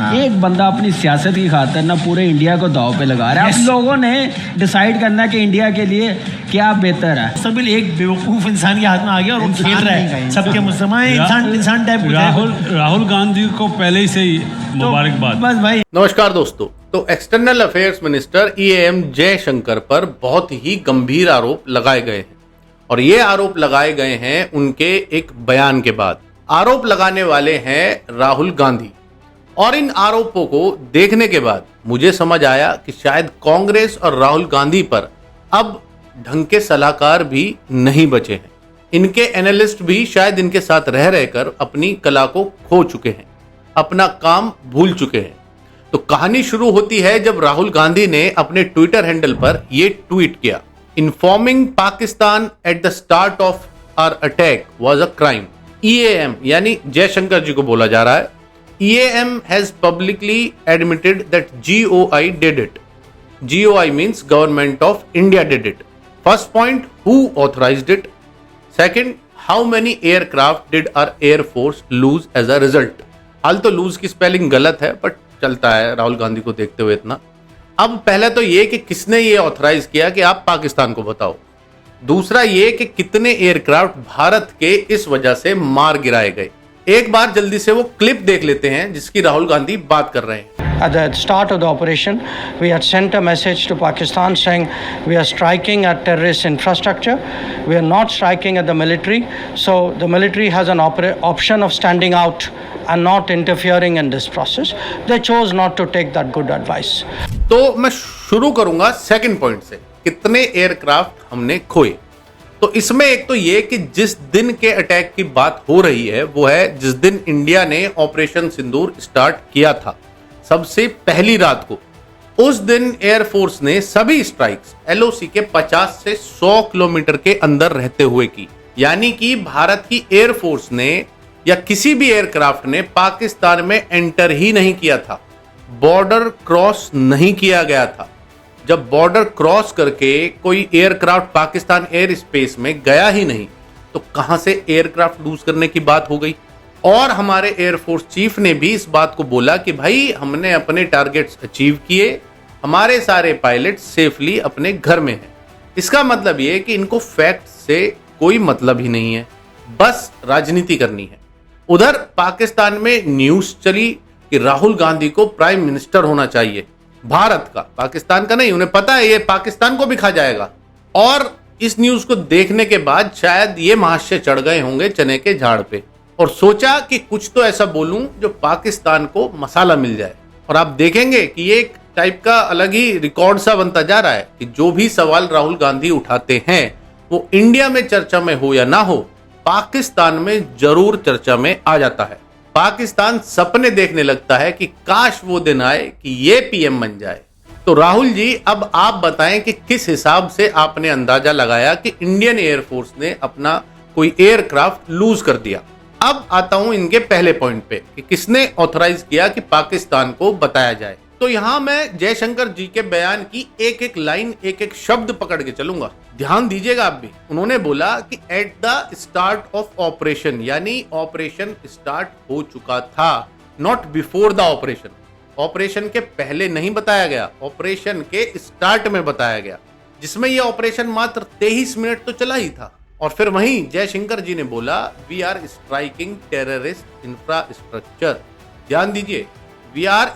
एक बंदा अपनी सियासत की खातिर ना पूरे इंडिया को दाव पे लगा रहा है। अब लोगों ने डिसाइड करना कि इंडिया के लिए क्या बेहतर है। सब एक बेवकूफ इंसान के हाथ में आ गया और वो खेल रहा है सबके मुसलमान इंसान टाइप। राहुल गांधी को पहले से ही मुबारकबाद। बस भाई। नमस्कार दोस्तों। तो external affairs minister EAM Jaishankar पर बहुत ही गंभीर आरोप लगाए गए हैं और ये आरोप लगाए गए हैं उनके एक बयान के बाद। आरोप लगाने वाले हैं राहुल गांधी और इन आरोपों को देखने के बाद मुझे समझ आया कि शायद कांग्रेस और राहुल गांधी पर अब ढंग के सलाहकार भी नहीं बचे हैं। इनके एनालिस्ट भी शायद इनके साथ रह रहकर अपनी कला को खो चुके हैं, अपना काम भूल चुके हैं। तो कहानी शुरू होती है जब राहुल गांधी ने अपने ट्विटर हैंडल पर यह ट्वीट किया, informing Pakistan at the start of our attack was a crime. EAM यानी जयशंकर जी को बोला जा रहा है, EAM has publicly admitted that GOI did it. GOI means Government of India did it. First point, who authorized it? Second, how many aircraft did our Air Force lose as a result? हाल तो lose की spelling गलत है but चलता है राहुल गांधी को देखते हुए इतना। अब पहले तो ये कि किसने ये ऑथराइज किया कि आप पाकिस्तान को बताओ। दूसरा ये कि कितने एयरक्राफ्ट भारत के इस वजह से मार गिराए गए। एक बार जल्दी से वो क्लिप देख लेते हैं जिसकी राहुल गांधी बात कर रहे हैं। At the start of the operation, we had sent a message to Pakistan saying we are striking at terrorist infrastructure. We are not striking at the military. So the military has an option of standing out and not interfering in this process. They chose not to take that good advice. तो मैं शुरू करूंगा second point से, कितने aircraft हमने खोए। तो इसमें एक तो ये कि जिस दिन के अटैक की बात हो रही है वो है जिस दिन इंडिया ने ऑपरेशन सिंदूर स्टार्ट किया था, सबसे पहली रात को। उस दिन एयरफोर्स ने सभी स्ट्राइक्स LOC के 50 से 100 किलोमीटर के अंदर रहते हुए की। यानी कि भारत की एयरफोर्स ने या किसी भी एयरक्राफ्ट ने पाकिस्तान में एंटर ही नहीं किया था, बॉर्डर क्रॉस नहीं किया गया था। जब बॉर्डर क्रॉस करके कोई एयरक्राफ्ट पाकिस्तान एयर स्पेस में गया ही नहीं तो कहां से एयरक्राफ्ट लूज करने की बात हो गई। और हमारे एयरफोर्स चीफ ने भी इस बात को बोला कि भाई हमने अपने टारगेट्स अचीव किए, हमारे सारे पायलट सेफली अपने घर में हैं। इसका मतलब ये है कि इनको फैक्ट से कोई मतलब ही नहीं है, बस राजनीति करनी है। उधर पाकिस्तान में न्यूज चली कि राहुल गांधी को प्राइम मिनिस्टर होना चाहिए भारत का, पाकिस्तान का नहीं। उन्हें पता है ये पाकिस्तान को भी खा जाएगा। और इस न्यूज को देखने के बाद शायद ये महाशय चढ़ गए होंगे चने के झाड़ पे और सोचा कि कुछ तो ऐसा बोलूं जो पाकिस्तान को मसाला मिल जाए। और आप देखेंगे कि ये एक टाइप का अलग ही रिकॉर्ड सा बनता जा रहा है कि जो भी सवाल राहुल गांधी उठाते हैं वो इंडिया में चर्चा में हो या ना हो, पाकिस्तान में जरूर चर्चा में आ जाता है। पाकिस्तान सपने देखने लगता है कि काश वो दिन आए कि ये PM बन जाए। तो राहुल जी, अब आप बताएं कि किस हिसाब से आपने अंदाजा लगाया कि इंडियन एयरफोर्स ने अपना कोई एयरक्राफ्ट लूज कर दिया। अब आता हूं इनके पहले पॉइंट पे कि किसने ऑथराइज किया कि पाकिस्तान को बताया जाए। तो यहां मैं जयशंकर जी के बयान की एक एक लाइन, एक एक शब्द पकड़ के चलूंगा, ध्यान दीजिएगा आप भी। उन्होंने बोला कि eight the start of operation, यानी ऑपरेशन स्टार्ट हो चुका था, not before the operation. Operation के पहले नहीं बताया गया, ऑपरेशन के स्टार्ट में बताया गया, जिसमें यह ऑपरेशन मात्र 23 मिनट तो चला ही था। और फिर वहीं जयशंकर जी ने बोला we are striking terrorist infrastructure. ध्यान दीजिए, वी आर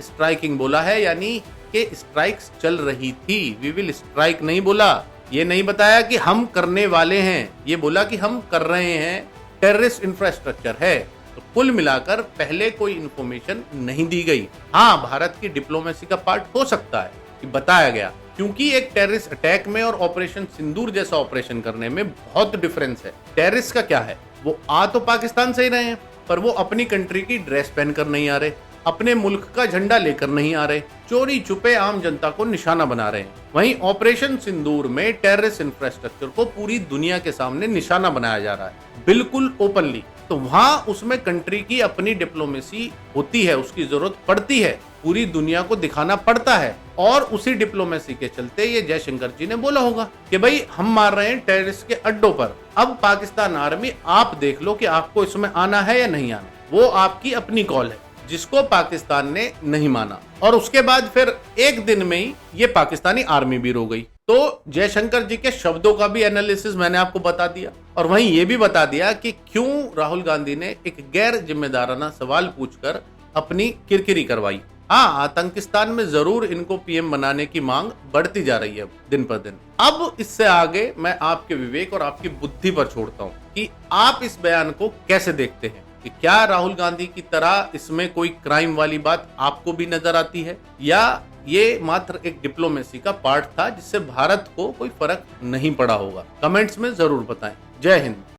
स्ट्राइकिंग बोला है, यानी कि स्ट्राइक्स चल रही थी। वी विल स्ट्राइक नहीं बोला, ये नहीं बताया कि हम करने वाले हैं, ये बोला कि हम कर रहे हैं, टेररिस्ट इंफ्रास्ट्रक्चर है। तो कुल मिलाकर पहले कोई इंफॉर्मेशन नहीं दी गई। हाँ, भारत की डिप्लोमेसी का पार्ट हो सकता है कि बताया गया, क्योंकि एक टेररिस्ट अटैक में और ऑपरेशन सिंदूर जैसा ऑपरेशन करने में बहुत डिफरेंस है। टेररिस्ट का क्या है, वो आ तो पाकिस्तान से ही रहे हैं पर वो अपनी कंट्री की ड्रेस पहनकर नहीं आ रहे, अपने मुल्क का झंडा लेकर नहीं आ रहे, चोरी छुपे आम जनता को निशाना बना रहे हैं। वहीं ऑपरेशन सिंदूर में टेररिस्ट इंफ्रास्ट्रक्चर को पूरी दुनिया के सामने निशाना बनाया जा रहा है, बिल्कुल ओपनली। तो वहां उसमें कंट्री की अपनी डिप्लोमेसी होती है, उसकी जरूरत पड़ती है, पूरी दुनिया को दिखाना पड़ता है। और उसी डिप्लोमेसी के चलते ये जयशंकर जी ने बोला होगा कि भाई हम मार रहे हैं टेररिस्ट के अड्डों पर, अब पाकिस्तान आर्मी आप देख लो कि आपको इसमें आना है या नहीं आना, वो आपकी अपनी कॉल है। जिसको पाकिस्तान ने नहीं माना, और उसके बाद फिर एक दिन में ही ये पाकिस्तानी आर्मी भी रो गई। तो जयशंकर जी के शब्दों का भी एनालिसिस मैंने आपको बता दिया, और वहीं ये भी बता दिया कि क्यों राहुल गांधी ने एक गैर जिम्मेदाराना सवाल पूछकर अपनी किरकिरी करवाई। हाँ, आतंकिस्तान में जरूर इनको पीएम बनाने की मांग बढ़ती जा रही है दिन पर दिन। अब इससे आगे मैं आपके विवेक और आपकी बुद्धि पर छोड़ता हूं कि आप इस बयान को कैसे देखते हैं, कि क्या राहुल गांधी की तरह इसमें कोई क्राइम वाली बात आपको भी नजर आती है, या ये मात्र एक डिप्लोमेसी का पार्ट था जिससे भारत को कोई फर्क नहीं पड़ा होगा। कमेंट्स में जरूर बताएं। जय हिंद।